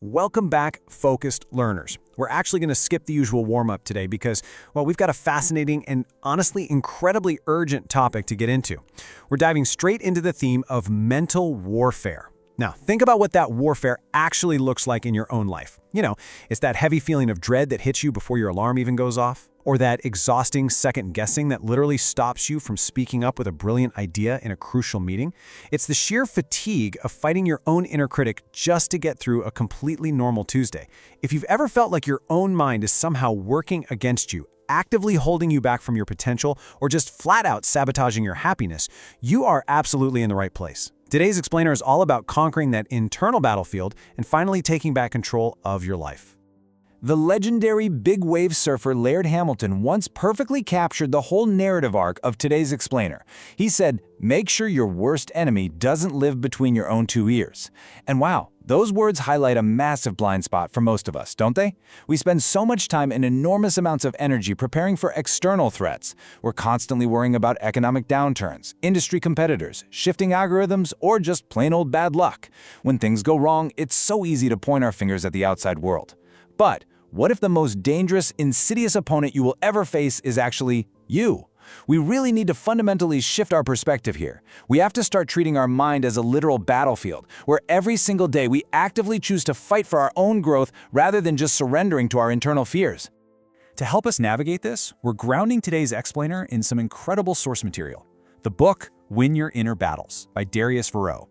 Welcome back, focused learners. We're actually going to skip the usual warm-up today because, well, we've got a fascinating and honestly incredibly urgent topic to get into. We're diving straight into the theme of mental warfare. Now, think about what that warfare actually looks like in your own life. It's that heavy feeling of dread that hits you before your alarm even goes off, or that exhausting second guessing that literally stops you from speaking up with a brilliant idea in a crucial meeting. It's the sheer fatigue of fighting your own inner critic just to get through a completely normal Tuesday. If you've ever felt like your own mind is somehow working against you, actively holding you back from your potential, or just flat out sabotaging your happiness, you are absolutely in the right place. Today's explainer is all about conquering that internal battlefield and finally taking back control of your life. The legendary big wave surfer Laird Hamilton once perfectly captured the whole narrative arc of today's explainer. He said, "Make sure your worst enemy doesn't live between your own two ears." And wow, those words highlight a massive blind spot for most of us, don't they? We spend so much time and enormous amounts of energy preparing for external threats. We're constantly worrying about economic downturns, industry competitors, shifting algorithms, or just plain old bad luck. When things go wrong, it's so easy to point our fingers at the outside world. But what if the most dangerous, insidious opponent you will ever face is actually you? We really need to fundamentally shift our perspective here. We have to start treating our mind as a literal battlefield, where every single day we actively choose to fight for our own growth rather than just surrendering to our internal fears. To help us navigate this, we're grounding today's explainer in some incredible source material. The book, Win Your Inner Battles, by Darius Varro.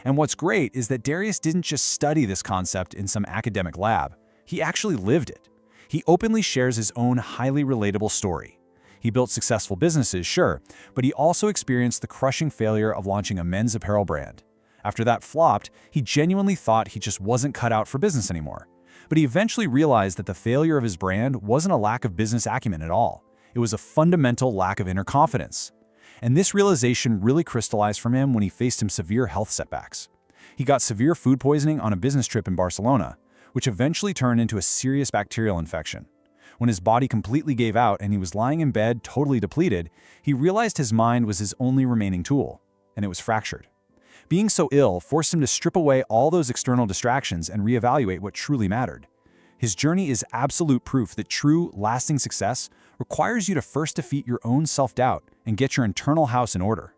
And what's great is that Darius didn't just study this concept in some academic lab. He actually lived it. He openly shares his own highly relatable story. He built successful businesses, sure, but he also experienced the crushing failure of launching a men's apparel brand. After that flopped, he genuinely thought he just wasn't cut out for business anymore. But he eventually realized that the failure of his brand wasn't a lack of business acumen at all. It was a fundamental lack of inner confidence. And this realization really crystallized from him when he faced some severe health setbacks. He got severe food poisoning on a business trip in Barcelona, which eventually turned into a serious bacterial infection. When his body completely gave out and he was lying in bed totally depleted, he realized his mind was his only remaining tool, and it was fractured. Being so ill forced him to strip away all those external distractions and reevaluate what truly mattered. His journey is absolute proof that true, lasting success requires you to first defeat your own self-doubt and get your internal house in order.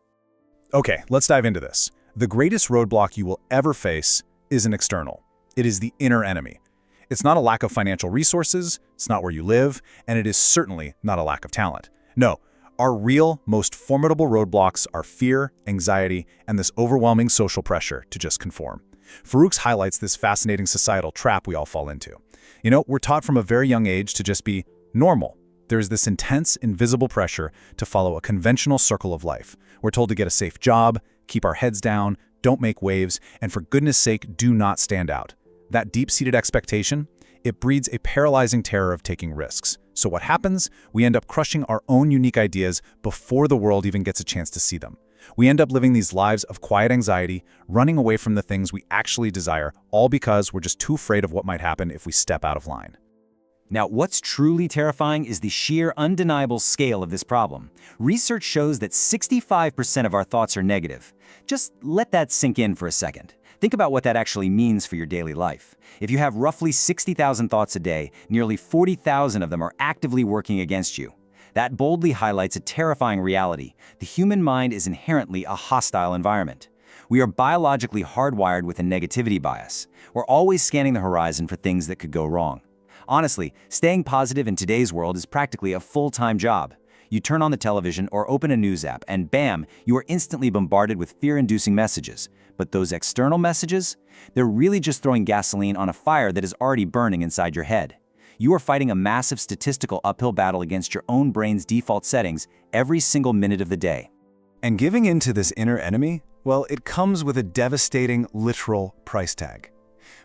Okay, let's dive into this. The greatest roadblock you will ever face isn't external. It is the inner enemy. It's not a lack of financial resources, it's not where you live, and it is certainly not a lack of talent. No, our real, most formidable roadblocks are fear, anxiety, and this overwhelming social pressure to just conform. Farouk's highlights this fascinating societal trap we all fall into. We're taught from a very young age to just be normal. There's this intense, invisible pressure to follow a conventional circle of life. We're told to get a safe job, keep our heads down, don't make waves, and for goodness sake, do not stand out. That deep-seated expectation, it breeds a paralyzing terror of taking risks. So what happens? We end up crushing our own unique ideas before the world even gets a chance to see them. We end up living these lives of quiet anxiety, running away from the things we actually desire, all because we're just too afraid of what might happen if we step out of line. Now, what's truly terrifying is the sheer, undeniable scale of this problem. Research shows that 65% of our thoughts are negative. Just let that sink in for a second. Think about what that actually means for your daily life. If you have roughly 60,000 thoughts a day, nearly 40,000 of them are actively working against you. That boldly highlights a terrifying reality. The human mind is inherently a hostile environment. We are biologically hardwired with a negativity bias. We're always scanning the horizon for things that could go wrong. Honestly, staying positive in today's world is practically a full-time job. You turn on the television or open a news app, and bam, you are instantly bombarded with fear-inducing messages. But those external messages? They're really just throwing gasoline on a fire that is already burning inside your head. You are fighting a massive statistical uphill battle against your own brain's default settings every single minute of the day. And giving in to this inner enemy, well, it comes with a devastating, literal price tag.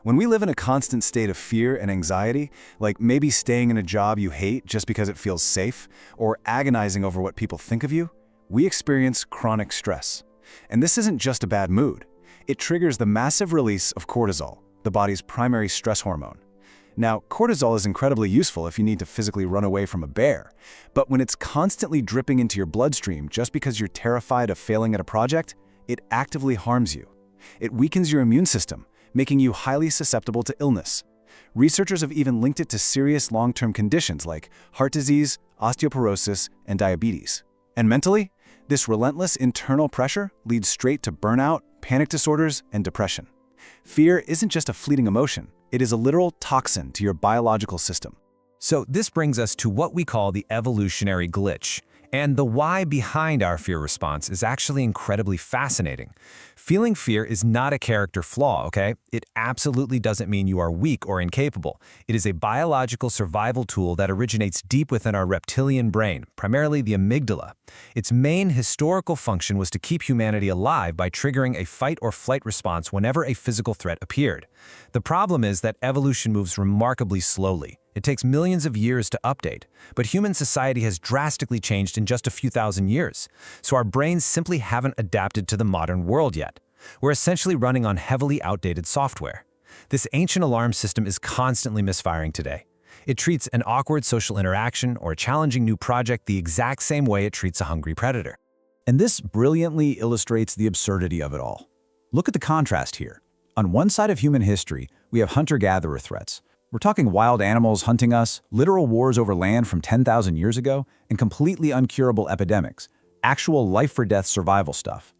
When we live in a constant state of fear and anxiety, like maybe staying in a job you hate just because it feels safe, or agonizing over what people think of you, we experience chronic stress. And this isn't just a bad mood. It triggers the massive release of cortisol, the body's primary stress hormone. Now, cortisol is incredibly useful if you need to physically run away from a bear, but when it's constantly dripping into your bloodstream just because you're terrified of failing at a project, it actively harms you. It weakens your immune system, making you highly susceptible to illness. Researchers have even linked it to serious long-term conditions like heart disease, osteoporosis, and diabetes. And mentally, this relentless internal pressure leads straight to burnout, panic disorders, and depression. Fear isn't just a fleeting emotion, it is a literal toxin to your biological system. So this brings us to what we call the evolutionary glitch. And the why behind our fear response is actually incredibly fascinating. Feeling fear is not a character flaw, okay? It absolutely doesn't mean you are weak or incapable. It is a biological survival tool that originates deep within our reptilian brain, primarily the amygdala. Its main historical function was to keep humanity alive by triggering a fight or flight response whenever a physical threat appeared. The problem is that evolution moves remarkably slowly. It takes millions of years to update, but human society has drastically changed in just a few thousand years, so our brains simply haven't adapted to the modern world yet. We're essentially running on heavily outdated software. This ancient alarm system is constantly misfiring today. It treats an awkward social interaction or a challenging new project the exact same way it treats a hungry predator. And this brilliantly illustrates the absurdity of it all. Look at the contrast here. On one side of human history, we have hunter-gatherer threats. We're talking wild animals hunting us, literal wars over land from 10,000 years ago, and completely uncurable epidemics, actual life-for-death survival stuff.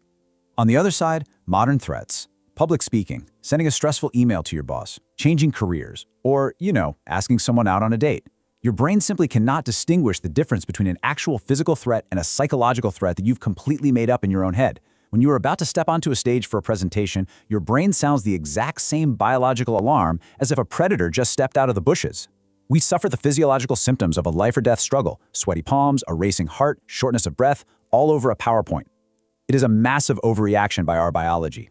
On the other side, modern threats, public speaking, sending a stressful email to your boss, changing careers, or, asking someone out on a date. Your brain simply cannot distinguish the difference between an actual physical threat and a psychological threat that you've completely made up in your own head. When you are about to step onto a stage for a presentation, your brain sounds the exact same biological alarm as if a predator just stepped out of the bushes. We suffer the physiological symptoms of a life-or-death struggle: sweaty palms, a racing heart, shortness of breath, all over a PowerPoint. It is a massive overreaction by our biology.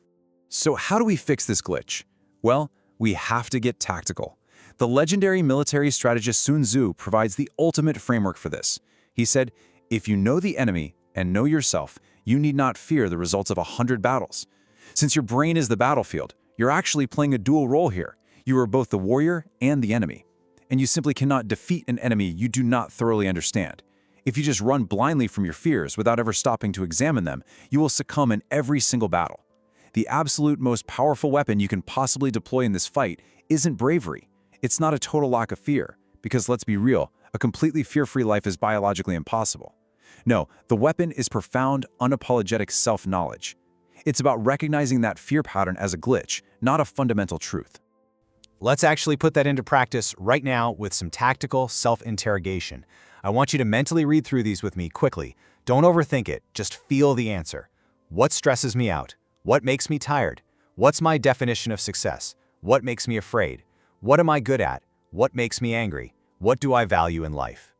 So how do we fix this glitch? Well, we have to get tactical. The legendary military strategist Sun Tzu provides the ultimate framework for this. He said, "If you know the enemy and know yourself, you need not fear the results of 100 battles." Since your brain is the battlefield, you're actually playing a dual role here. You are both the warrior and the enemy. And you simply cannot defeat an enemy you do not thoroughly understand. If you just run blindly from your fears without ever stopping to examine them, you will succumb in every single battle. The absolute most powerful weapon you can possibly deploy in this fight isn't bravery. It's not a total lack of fear, because let's be real, a completely fear-free life is biologically impossible. No, the weapon is profound, unapologetic self-knowledge. It's about recognizing that fear pattern as a glitch, not a fundamental truth. Let's actually put that into practice right now with some tactical self-interrogation. I want you to mentally read through these with me quickly. Don't overthink it, just feel the answer. What stresses me out? What makes me tired? What's my definition of success? What makes me afraid? What am I good at? What makes me angry? What do I value in life?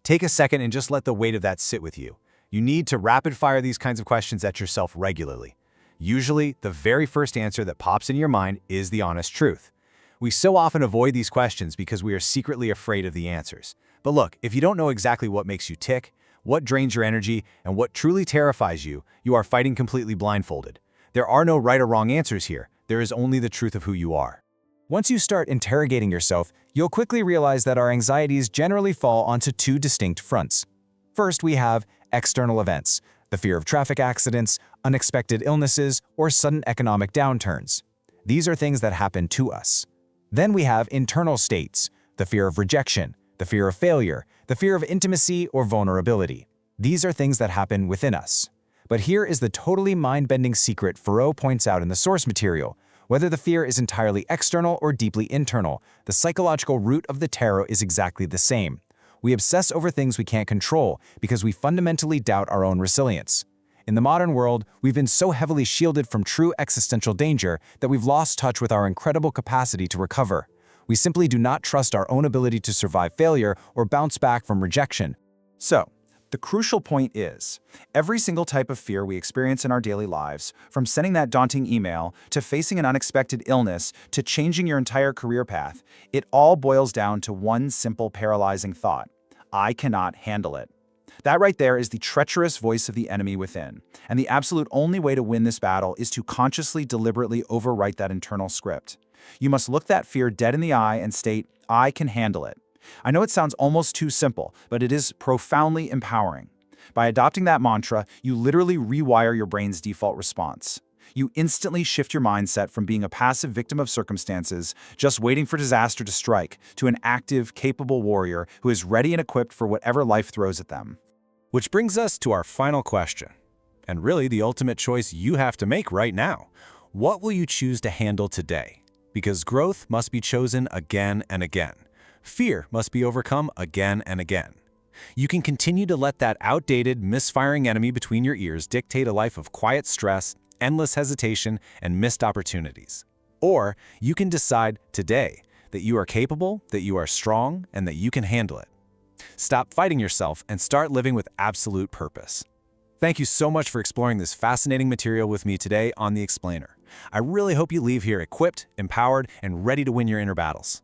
Take a second and just let the weight of that sit with you. You need to rapid fire these kinds of questions at yourself regularly. Usually, the very first answer that pops in your mind is the honest truth. We so often avoid these questions because we are secretly afraid of the answers. But look, if you don't know exactly what makes you tick, what drains your energy, and what truly terrifies you, you are fighting completely blindfolded. There are no right or wrong answers here. There is only the truth of who you are. Once you start interrogating yourself, you'll quickly realize that our anxieties generally fall onto two distinct fronts. First, we have external events, the fear of traffic accidents, unexpected illnesses, or sudden economic downturns. These are things that happen to us. Then we have internal states, the fear of rejection, the fear of failure, the fear of intimacy or vulnerability. These are things that happen within us. But here is the totally mind-bending secret Thoreau points out in the source material. Whether the fear is entirely external or deeply internal, the psychological root of the terror is exactly the same. We obsess over things we can't control because we fundamentally doubt our own resilience. In the modern world, we've been so heavily shielded from true existential danger that we've lost touch with our incredible capacity to recover. We simply do not trust our own ability to survive failure or bounce back from rejection. So, the crucial point is, every single type of fear we experience in our daily lives, from sending that daunting email, to facing an unexpected illness, to changing your entire career path, it all boils down to one simple paralyzing thought: I cannot handle it. That right there is the treacherous voice of the enemy within, and the absolute only way to win this battle is to consciously, deliberately overwrite that internal script. You must look that fear dead in the eye and state, I can handle it. I know it sounds almost too simple, but it is profoundly empowering. By adopting that mantra, you literally rewire your brain's default response. You instantly shift your mindset from being a passive victim of circumstances, just waiting for disaster to strike, to an active, capable warrior who is ready and equipped for whatever life throws at them. Which brings us to our final question, and really the ultimate choice you have to make right now. What will you choose to handle today? Because growth must be chosen again and again. Fear must be overcome again and again. You can continue to let that outdated, misfiring enemy between your ears dictate a life of quiet stress, endless hesitation, and missed opportunities. Or you can decide today that you are capable, that you are strong, and that you can handle it. Stop fighting yourself and start living with absolute purpose. Thank you so much for exploring this fascinating material with me today on The Explainer. I really hope you leave here equipped, empowered, and ready to win your inner battles.